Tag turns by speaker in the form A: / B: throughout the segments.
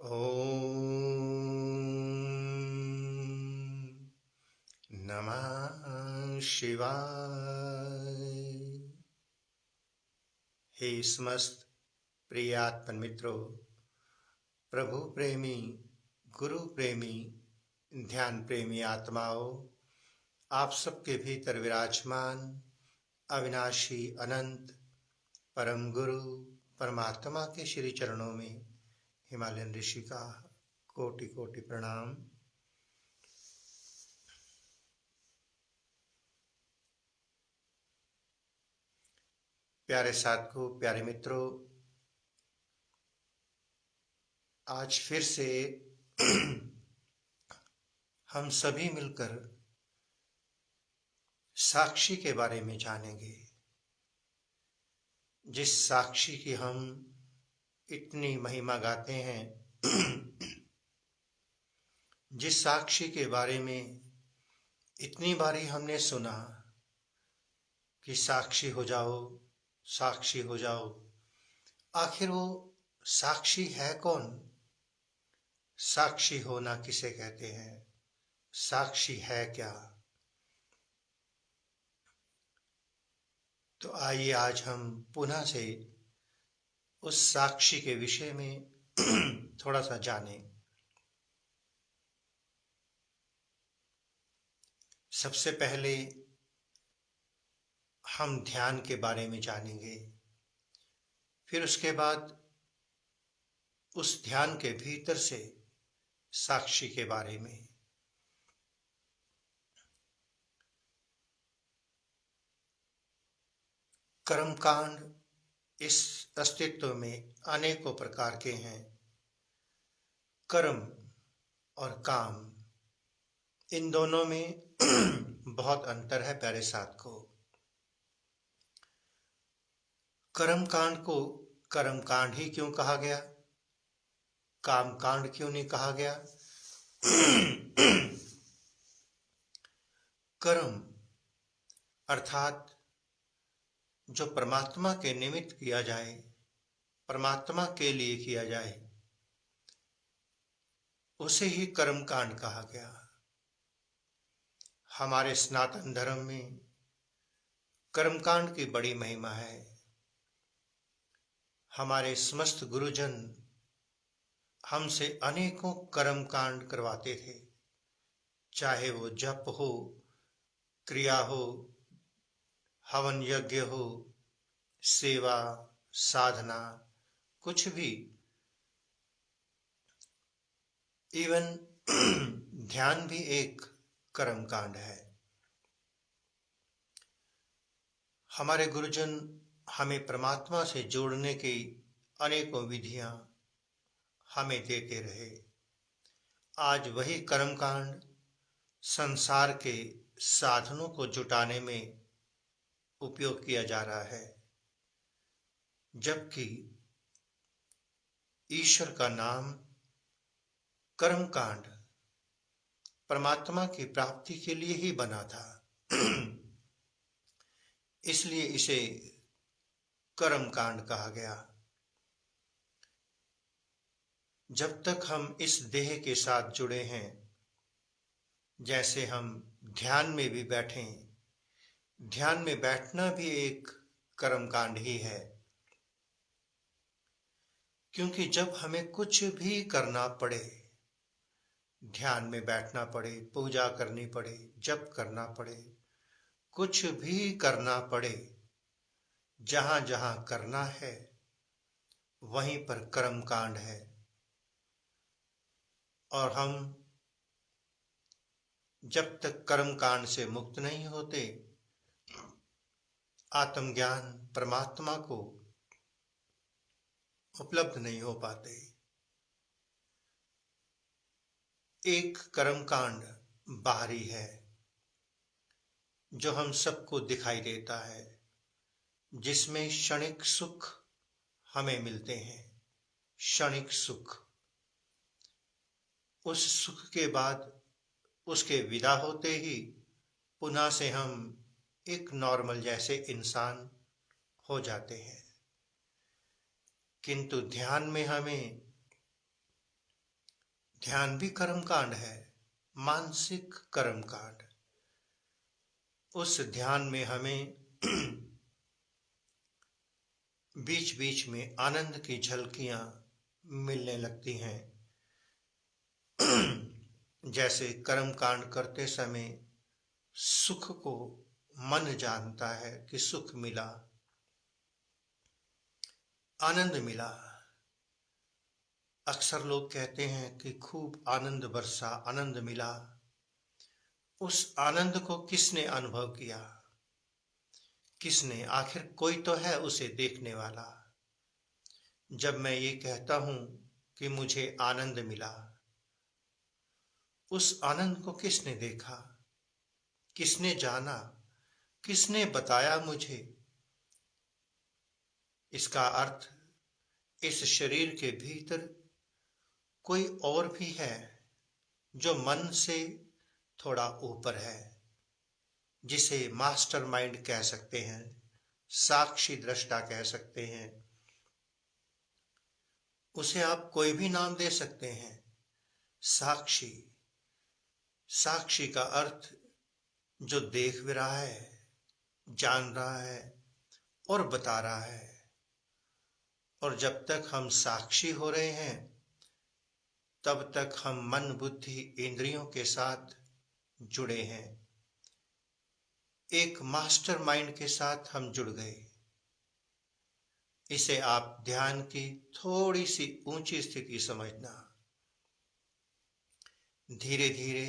A: ॐ नमः शिवाय। हे समस्त प्रिय आत्मन मित्रों, प्रभु प्रेमी, गुरु प्रेमी, ध्यान प्रेमी आत्माओं, आप सबके भीतर विराजमान अविनाशी अनंत परम गुरु परमात्मा के श्री चरणों में हिमालयन ऋषि का कोटि कोटि प्रणाम। प्यारे साधकों, प्यारे मित्रों, आज फिर से हम सभी मिलकर साक्षी के बारे में जानेंगे। जिस साक्षी की हम इतनी महिमा गाते हैं, जिस साक्षी के बारे में इतनी बारी हमने सुना कि साक्षी हो जाओ, साक्षी हो जाओ। आखिर वो साक्षी है कौन? साक्षी होना किसे कहते हैं? साक्षी है क्या? तो आइए आज हम पुनः से उस साक्षी के विषय में थोड़ा सा जानें। सबसे पहले हम ध्यान के बारे में जानेंगे, फिर उसके बाद उस ध्यान के भीतर से साक्षी के बारे में। कर्मकांड इस अस्तित्व में अनेकों प्रकार के हैं। कर्म और काम, इन दोनों में बहुत अंतर है प्यारे साधकों। कर्मकांड को कर्मकांड ही क्यों कहा गया? काम कांड क्यों नहीं कहा गया? कर्म अर्थात जो परमात्मा के निमित्त किया जाए, परमात्मा के लिए किया जाए, उसे ही कर्मकांड कहा गया। हमारे सनातन धर्म में कर्मकांड की बड़ी महिमा है। हमारे समस्त गुरुजन हमसे अनेकों कर्मकांड करवाते थे, चाहे वो जप हो, क्रिया हो, हवन यज्ञ हो, सेवा, साधना, कुछ भी। इवन ध्यान भी एक कर्मकांड है। हमारे गुरुजन हमें परमात्मा से जोड़ने की अनेकों विधियां हमें देते रहे। आज वही कर्मकांड संसार के साधनों को जुटाने में उपयोग किया जा रहा है, जबकि ईश्वर का नाम कर्मकांड परमात्मा की प्राप्ति के लिए ही बना था। इसलिए इसे कर्मकांड कहा गया। जब तक हम इस देह के साथ जुड़े हैं, जैसे हम ध्यान में भी बैठें, ध्यान में बैठना भी एक कर्मकांड ही है। क्योंकि जब हमें कुछ भी करना पड़े, ध्यान में बैठना पड़े, पूजा करनी पड़े, जप करना पड़े, कुछ भी करना पड़े, जहां जहां करना है वहीं पर कर्मकांड है। और हम जब तक कर्मकांड से मुक्त नहीं होते, आत्मज्ञान परमात्मा को उपलब्ध नहीं हो पाते। एक कर्मकांड बाहरी है जो हम सबको दिखाई देता है, जिसमें क्षणिक सुख हमें मिलते हैं। क्षणिक सुख, उस सुख के बाद उसके विदा होते ही पुनः से हम एक नॉर्मल जैसे इंसान हो जाते हैं। किंतु ध्यान में हमें ध्यान भी कर्म कांड है, मानसिक कर्म कांड। उस ध्यान में हमें बीच बीच में आनंद की झलकियां मिलने लगती हैं। जैसे कर्म कांड करते समय सुख को मन जानता है कि सुख मिला, आनंद मिला। अक्सर लोग कहते हैं कि खूब आनंद बरसा, आनंद मिला। उस आनंद को किसने अनुभव किया? किसने? आखिर कोई तो है उसे देखने वाला। जब मैं ये कहता हूं कि मुझे आनंद मिला, उस आनंद को किसने देखा, किसने जाना, किसने बताया मुझे? इसका अर्थ इस शरीर के भीतर कोई और भी है जो मन से थोड़ा ऊपर है, जिसे मास्टर माइंड कह सकते हैं, साक्षी दृष्टा कह सकते हैं। उसे आप कोई भी नाम दे सकते हैं। साक्षी, साक्षी का अर्थ जो देख भी रहा है, जान रहा है और बता रहा है। और जब तक हम साक्षी हो रहे हैं, तब तक हम मन बुद्धि इंद्रियों के साथ जुड़े हैं। एक मास्टर माइंड के साथ हम जुड़ गए। इसे आप ध्यान की थोड़ी सी ऊंची स्थिति समझना। धीरे धीरे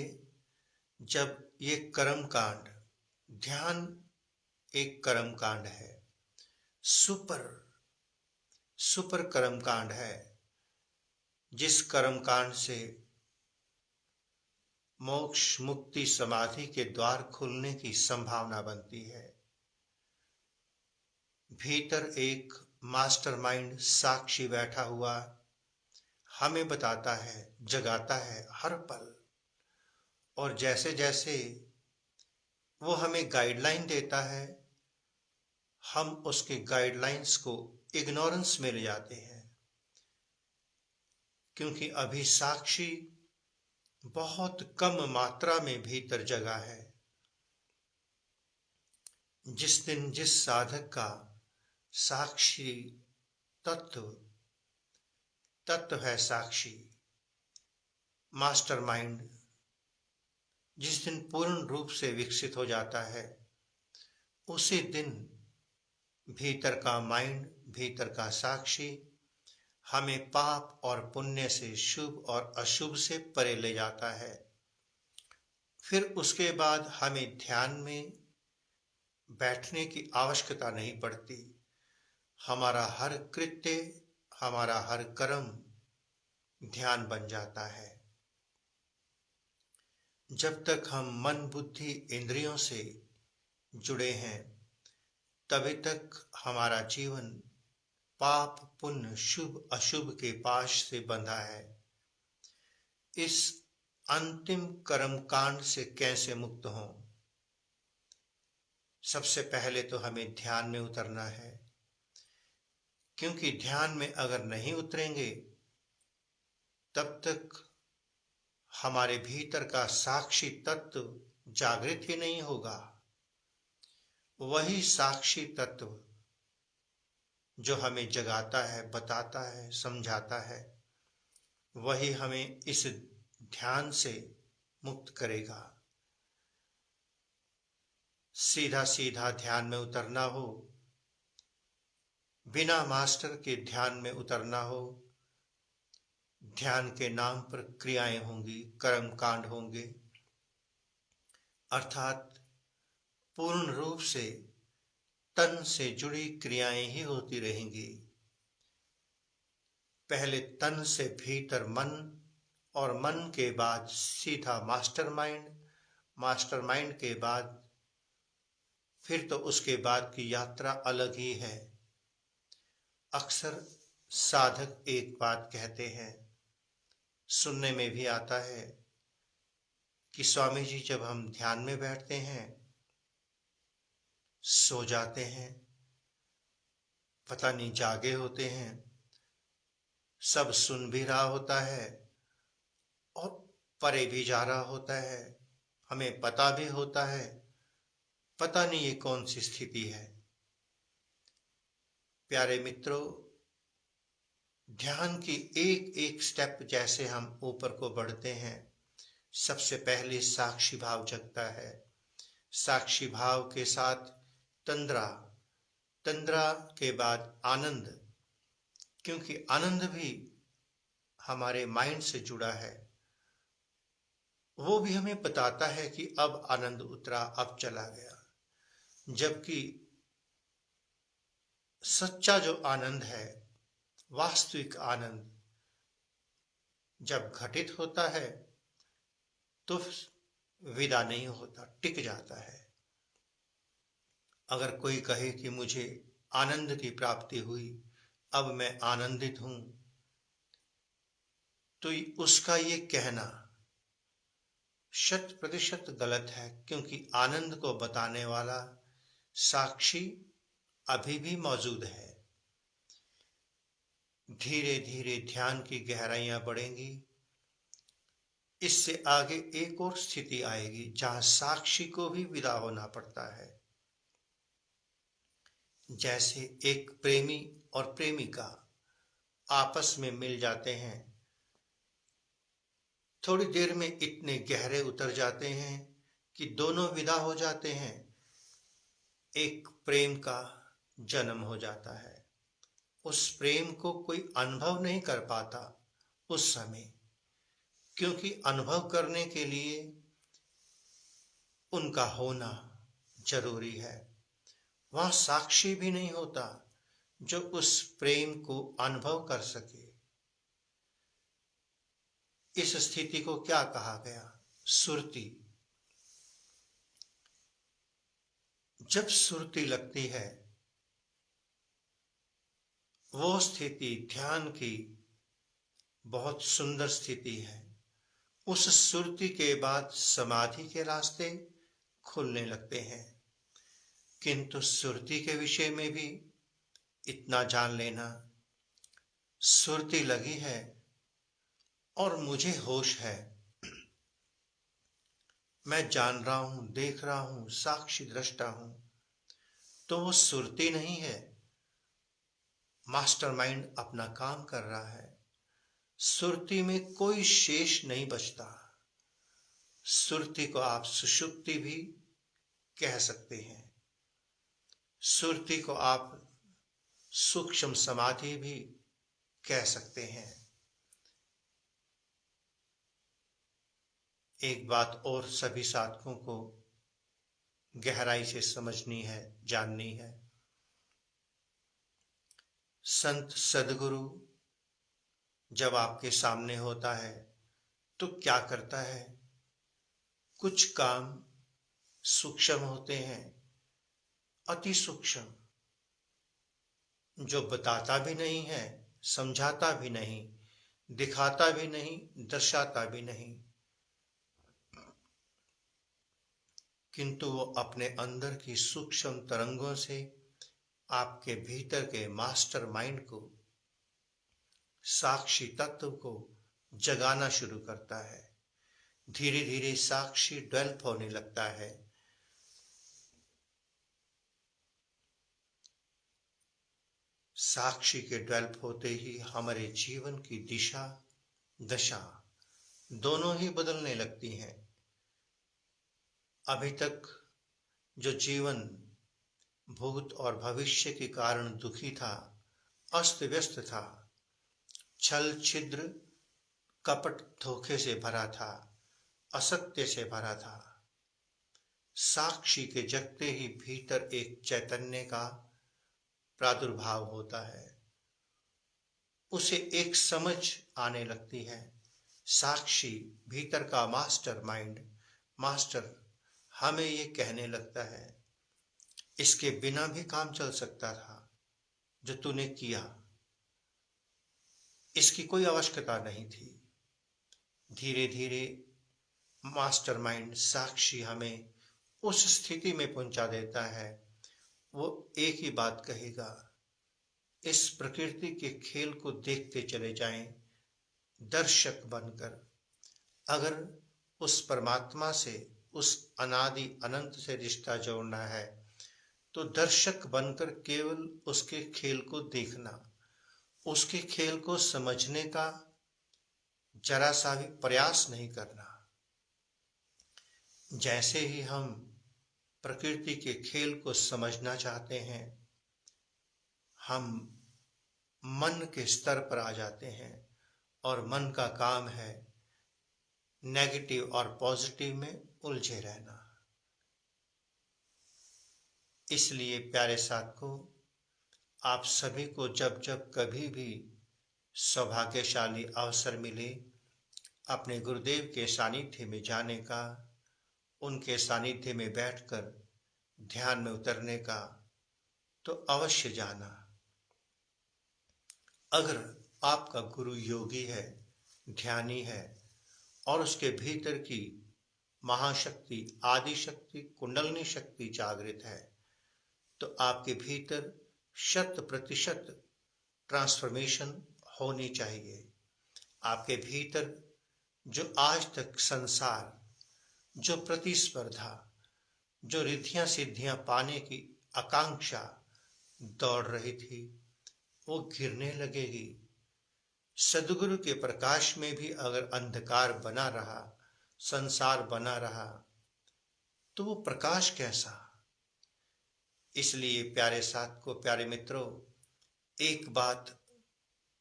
A: जब ये कर्म कांड, ध्यान एक कर्म कांड है, सुपर सुपर कर्म कांड है, जिस कर्म कांड से मोक्ष मुक्ति समाधि के द्वार खुलने की संभावना बनती है। भीतर एक मास्टरमाइंड साक्षी बैठा हुआ हमें बताता है, जगाता है हर पल। और जैसे जैसे वो हमें गाइडलाइन देता है, हम उसके गाइडलाइंस को इग्नोरेंस में ले जाते हैं, क्योंकि अभी साक्षी बहुत कम मात्रा में भीतर जगा है। जिस दिन जिस साधक का साक्षी तत्व है, साक्षी मास्टरमाइंड जिस दिन पूर्ण रूप से विकसित हो जाता है, उसी दिन भीतर का माइंड, भीतर का साक्षी हमें पाप और पुण्य से, शुभ और अशुभ से परे ले जाता है। फिर उसके बाद हमें ध्यान में बैठने की आवश्यकता नहीं पड़ती। हमारा हर कृत्य, हमारा हर कर्म ध्यान बन जाता है। जब तक हम मन बुद्धि इंद्रियों से जुड़े हैं, तभी तक हमारा जीवन पाप पुण्य शुभ अशुभ के पाश से बंधा है। इस अंतिम कर्म कांड से कैसे मुक्त हों? सबसे पहले तो हमें ध्यान में उतरना है, क्योंकि ध्यान में अगर नहीं उतरेंगे, तब तक हमारे भीतर का साक्षी तत्व जागृत ही नहीं होगा। वही साक्षी तत्व जो हमें जगाता है, बताता है, समझाता है, वही हमें इस ध्यान से मुक्त करेगा। सीधा सीधा ध्यान में उतरना हो, बिना मास्टर के ध्यान में उतरना हो, ध्यान के नाम पर क्रियाएं होंगी, कर्म कांड होंगे, अर्थात पूर्ण रूप से तन से जुड़ी क्रियाएं ही होती रहेंगी। पहले तन से भीतर मन, और मन के बाद सीधा मास्टरमाइंड, मास्टरमाइंड के बाद फिर तो उसके बाद की यात्रा अलग ही है। अक्सर साधक एक बात कहते हैं, सुनने में भी आता है कि स्वामी जी जब हम ध्यान में बैठते हैं, सो जाते हैं, पता नहीं जागे होते हैं, सब सुन भी रहा होता है और परे भी जा रहा होता है, हमें पता भी होता है, पता नहीं ये कौन सी स्थिति है। प्यारे मित्रों, ध्यान की एक एक स्टेप जैसे हम ऊपर को बढ़ते हैं, सबसे पहले साक्षी भाव जगता है। साक्षी भाव के साथ तंद्रा, तंद्रा के बाद आनंद, क्योंकि आनंद भी हमारे माइंड से जुड़ा है। वो भी हमें बताता है कि अब आनंद उतरा, अब चला गया। जबकि सच्चा जो आनंद है, वास्तविक आनंद, जब घटित होता है तो विदा नहीं होता, टिक जाता है। अगर कोई कहे कि मुझे आनंद की प्राप्ति हुई, अब मैं आनंदित हूं, तो उसका ये कहना 100% गलत है, क्योंकि आनंद को बताने वाला साक्षी अभी भी मौजूद है। धीरे धीरे ध्यान की गहराइयां बढ़ेंगी। इससे आगे एक और स्थिति आएगी जहां साक्षी को भी विदा होना पड़ता है। जैसे एक प्रेमी और प्रेमिका आपस में मिल जाते हैं, थोड़ी देर में इतने गहरे उतर जाते हैं कि दोनों विदा हो जाते हैं। एक प्रेम का जन्म हो जाता है। उस प्रेम को कोई अनुभव नहीं कर पाता उस समय, क्योंकि अनुभव करने के लिए उनका होना जरूरी है। वहां साक्षी भी नहीं होता जो उस प्रेम को अनुभव कर सके। इस स्थिति को क्या कहा गया? सुरती। जब सुरती लगती है, वो स्थिति ध्यान की बहुत सुंदर स्थिति है। उस सुरती के बाद समाधि के रास्ते खुलने लगते हैं। किंतु सुरती के विषय में भी इतना जान लेना, सुरती लगी है और मुझे होश है, मैं जान रहा हूं, देख रहा हूं, साक्षी दृष्टा हूं, तो वो सुरती नहीं है। मास्टरमाइंड अपना काम कर रहा है। सुरती में कोई शेष नहीं बचता। सुरती को आप सुषुप्ति भी कह सकते हैं। सुरती को आप सूक्ष्म समाधि भी कह सकते हैं। एक बात और सभी साधकों को गहराई से समझनी है, जाननी है। संत सदगुरु जब आपके सामने होता है तो क्या करता है? कुछ काम सूक्ष्म होते हैं, अति सूक्ष्म, जो बताता भी नहीं है, समझाता भी नहीं, दिखाता भी नहीं, दर्शाता भी नहीं, किंतु वो अपने अंदर की सूक्ष्म तरंगों से आपके भीतर के मास्टर माइंड को, साक्षी तत्व को जगाना शुरू करता है। धीरे धीरे साक्षी डेवलप होने लगता है। साक्षी के डेवलप होते ही हमारे जीवन की दिशा, दशा दोनों ही बदलने लगती हैं। अभी तक जो जीवन भूत और भविष्य के कारण दुखी था, अस्त व्यस्त था, छल छिद्र कपट धोखे से भरा था, असत्य से भरा था, साक्षी के जगते ही भीतर एक चैतन्य का प्रादुर्भाव होता है। उसे एक समझ आने लगती है। साक्षी भीतर का मास्टर माइंड, मास्टर हमें ये कहने लगता है, इसके बिना भी काम चल सकता था जो तूने किया, इसकी कोई आवश्यकता नहीं थी। धीरे धीरे मास्टर माइंड, साक्षी हमें उस स्थिति में पहुंचा देता है। वो एक ही बात कहेगा, इस प्रकृति के खेल को देखते चले जाएं, दर्शक बनकर। अगर उस परमात्मा से, उस अनादि अनंत से रिश्ता जोड़ना है तो दर्शक बनकर केवल उसके खेल को देखना, उसके खेल को समझने का जरा सा भी प्रयास नहीं करना। जैसे ही हम प्रकृति के खेल को समझना चाहते हैं, हम मन के स्तर पर आ जाते हैं और मन का काम है नेगेटिव और पॉजिटिव में उलझे रहना। इसलिए प्यारे साथियों, आप सभी को जब जब कभी भी सौभाग्यशाली अवसर मिले अपने गुरुदेव के सानिध्य में जाने का, उनके सानिध्य में बैठकर ध्यान में उतरने का, तो अवश्य जाना। अगर आपका गुरु योगी है, ध्यानी है और उसके भीतर की महाशक्ति, आदि शक्ति, कुंडलिनी शक्ति जागृत है, तो आपके भीतर 100% ट्रांसफॉर्मेशन होनी चाहिए। आपके भीतर जो आज तक संसार, जो प्रतिस्पर्धा, जो रिद्धियां सिद्धियां पाने की आकांक्षा दौड़ रही थी, वो गिरने लगेगी। सदगुरु के प्रकाश में भी अगर अंधकार बना रहा, संसार बना रहा, तो वो प्रकाश कैसा। इसलिए प्यारे साथ को, प्यारे मित्रों, एक बात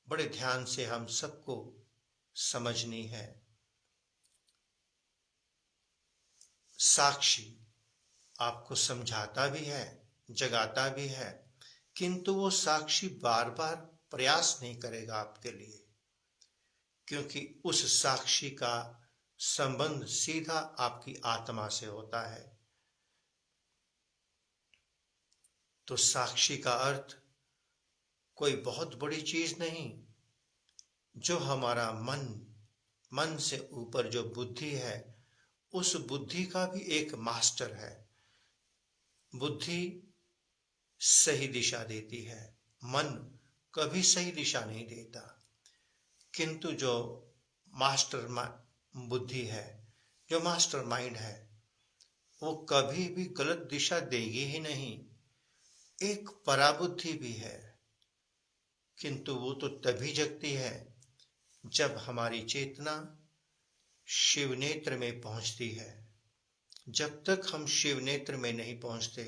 A: बड़े ध्यान से हम सबको समझनी है। साक्षी आपको समझाता भी है, जगाता भी है, किंतु वो साक्षी बार बार प्रयास नहीं करेगा आपके लिए, क्योंकि उस साक्षी का संबंध सीधा आपकी आत्मा से होता है। तो साक्षी का अर्थ कोई बहुत बड़ी चीज नहीं। जो हमारा मन से ऊपर जो बुद्धि है, उस बुद्धि का भी एक मास्टर है। बुद्धि सही दिशा देती है, मन कभी सही दिशा नहीं देता। किंतु जो मास्टर बुद्धि है, जो मास्टर माइंड है, वो कभी भी गलत दिशा देगी ही नहीं। एक पराबुद्धि भी है, किंतु वो तो तभी जगती है जब हमारी चेतना शिव नेत्र में पहुंचती है। जब तक हम शिव नेत्र में नहीं पहुंचते,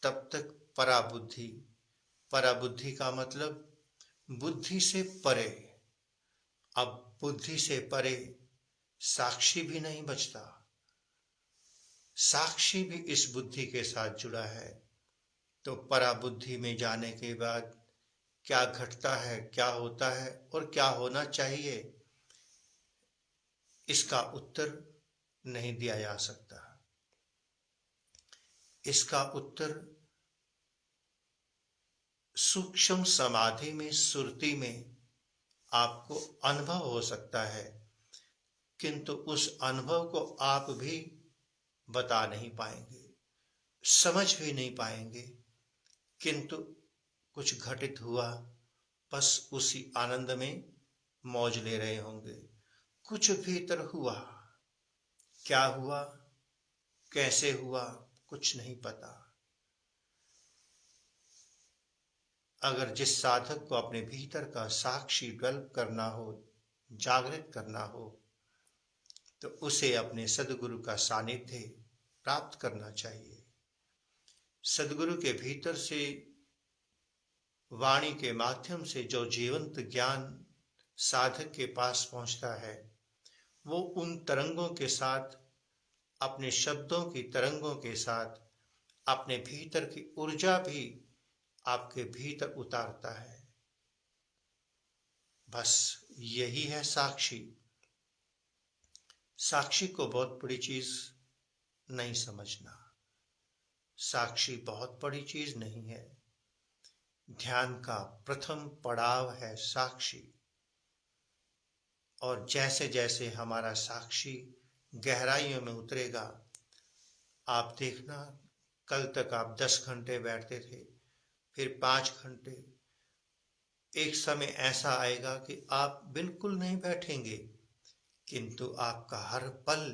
A: तब तक पराबुद्धि, पराबुद्धि का मतलब बुद्धि से परे। अब बुद्धि से परे साक्षी भी नहीं बचता। साक्षी भी इस बुद्धि के साथ जुड़ा है। तो पराबुद्धि में जाने के बाद क्या घटता है, क्या होता है और क्या होना चाहिए, इसका उत्तर नहीं दिया जा सकता। इसका उत्तर सूक्ष्म समाधि में, सुरति में आपको अनुभव हो सकता है, किंतु उस अनुभव को आप भी बता नहीं पाएंगे, समझ भी नहीं पाएंगे। किंतु कुछ घटित हुआ, बस उसी आनंद में मौज ले रहे होंगे। कुछ भीतर हुआ, क्या हुआ, कैसे हुआ, कुछ नहीं पता। अगर जिस साधक को अपने भीतर का साक्षी डेवलप करना हो, जागृत करना हो, तो उसे अपने सदगुरु का सानिध्य प्राप्त करना चाहिए। सदगुरु के भीतर से वाणी के माध्यम से जो जीवंत ज्ञान साधक के पास पहुंचता है, वो उन तरंगों के साथ, अपने शब्दों की तरंगों के साथ अपने भीतर की ऊर्जा भी आपके भीतर उतारता है। बस यही है साक्षी। साक्षी को बहुत बड़ी चीज नहीं समझना। साक्षी बहुत बड़ी चीज नहीं है। ध्यान का प्रथम पड़ाव है साक्षी। और जैसे जैसे हमारा साक्षी गहराइयों में उतरेगा, आप देखना, कल तक आप 10 घंटे बैठते थे, फिर 5 घंटे, एक समय ऐसा आएगा कि आप बिल्कुल नहीं बैठेंगे, किंतु आपका हर पल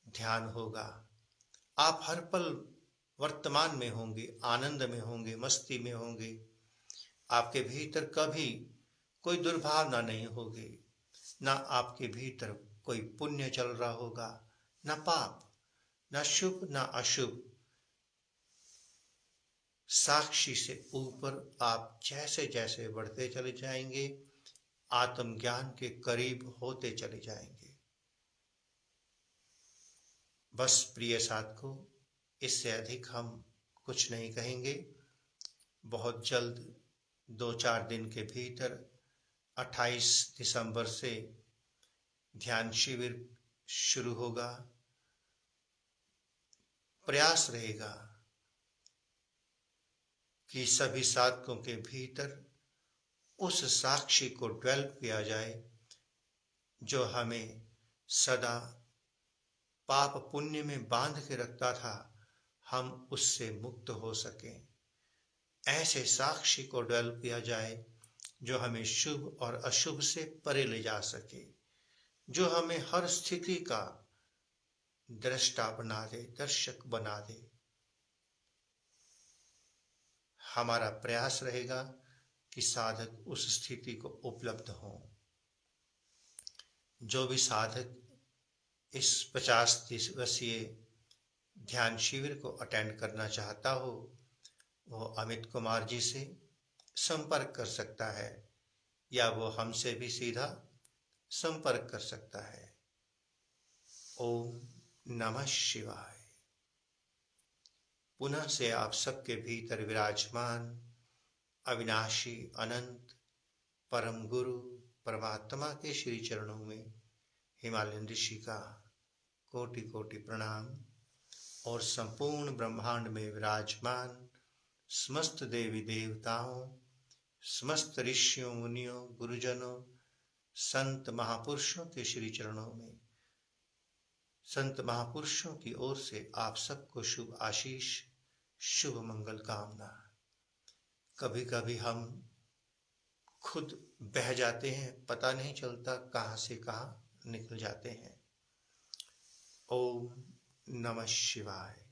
A: ध्यान होगा। आप हर पल वर्तमान में होंगे, आनंद में होंगे, मस्ती में होंगे। आपके भीतर कभी कोई दुर्भावना नहीं होगी, ना आपके भीतर कोई पुण्य चल रहा होगा, ना पाप, ना शुभ, ना अशुभ। साक्षी से ऊपर आप जैसे जैसे बढ़ते चले जाएंगे, आत्मज्ञान के करीब होते चले जाएंगे। बस प्रिय साधकों, इससे अधिक हम कुछ नहीं कहेंगे। बहुत जल्द 2-4 दिन के भीतर 28 दिसंबर से ध्यान शिविर शुरू होगा। प्रयास रहेगा कि सभी साधकों के भीतर उस साक्षी को डेवलप किया जाए जो हमें सदा पाप पुण्य में बांध के रखता था, हम उससे मुक्त हो सकें। ऐसे साक्षी को डेवलप किया जाए जो हमें शुभ और अशुभ से परे ले जा सके, जो हमें हर स्थिति का दृष्टा बना दे, दर्शक बना दे। हमारा प्रयास रहेगा कि साधक उस स्थिति को उपलब्ध हो। जो भी साधक इस 50 दिवसीय ध्यान शिविर को अटेंड करना चाहता हो, वो अमित कुमार जी से संपर्क कर सकता है, या वो हमसे भी सीधा संपर्क कर सकता है। ओम नमः शिवाय। पुनः से आप सबके भीतर विराजमान अविनाशी अनंत परम गुरु परमात्मा के श्री चरणों में हिमालयन ऋषि का कोटि कोटि प्रणाम, और संपूर्ण ब्रह्मांड में विराजमान समस्त देवी देवताओं, समस्त ऋषियों मुनियों गुरुजनों संत महापुरुषों के श्री चरणों में, संत महापुरुषों की ओर से आप सबको शुभ आशीष, शुभ मंगल कामना। कभी कभी हम खुद बह जाते हैं, पता नहीं चलता कहाँ से कहाँ निकल जाते हैं। ओम नमः शिवाय।